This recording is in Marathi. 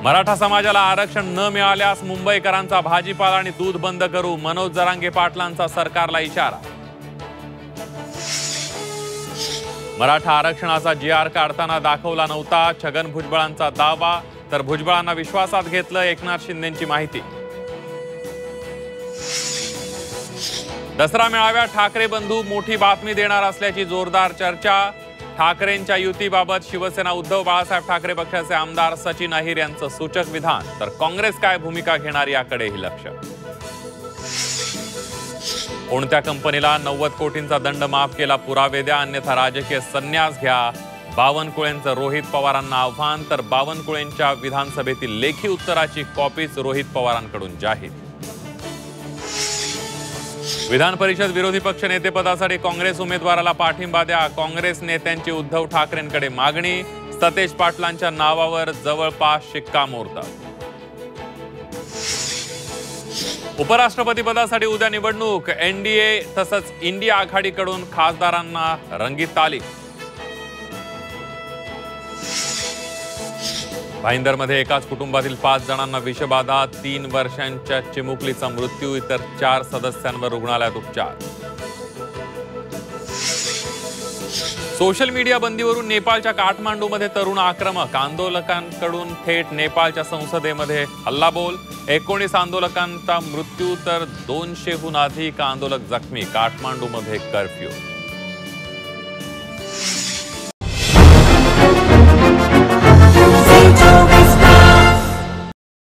मराठा समाजाला आरक्षण न मिळाल्यास मुंबईकरांचा भाजीपाला आणि दूध बंद करू, मनोज जरांगे पाटलांचा सरकारला इशारा। मराठा आरक्षणाचा जी.आर. काढताना दाखवला नव्हता, छगन भुजबळांचा दावा, तर भुजबळांना विश्वासात घेतलं, एकनाथ शिंदेंची माहिती। दसरा मेळाव्यात ठाकरे बंधू मोठी बातमी देणार असल्याची जोरदार चर्चा। ठाकरेंच्या युतीबाबत शिवसेना उद्धव बाळासाहेब ठाकरे पक्षाचे आमदार सचिन अहिर यांचं सूचक विधान, तर काँग्रेस काय भूमिका घेणार याकडेही लक्ष। कोणत्या कंपनीला 90 कोटींचा दंड माफ केला, पुरावे द्या, अन्यथा राजकीय संन्यास घ्या, बावनकुळेंचं रोहित पवारांना आव्हान, तर बावनकुळेंच्या विधानसभेतील लेखी उत्तराची कॉपीच रोहित पवारांकडून जाहीर। विधान परिषद विरोधी पक्ष नेतेपदासाठी काँग्रेस उमेदवाराला पाठिंबा द्या, काँग्रेस नेत्यांची उद्धव ठाकरेंकडे मागणी, सतेज पाटलांच्या नावावर जवळपास शिक्कामोर्तब। उपराष्ट्रपती पदासाठी उद्या निवडणूक, एनडीए तसंच इंडिया आघाडीकडून खासदारांना रंगीत तालीम। भाईंदरमध्ये एकाच कुटुंबातील 5 जणांना विषबाधा, 3 वर्षांच्या चिमुकलीचा मृत्यू, इतर 4 सदस्यांवर रुग्णालयात उपचार। सोशल मीडिया बंदीवरून नेपाळच्या काठमांडूमध्ये तरुण आक्रमक, आंदोलकांकडून थेट नेपाळच्या संसदेमध्ये हल्लाबोल, 19 आंदोलकांचा मृत्यू तर 200हून अधिक आंदोलक जखमी, काठमांडूमध्ये कर्फ्यू।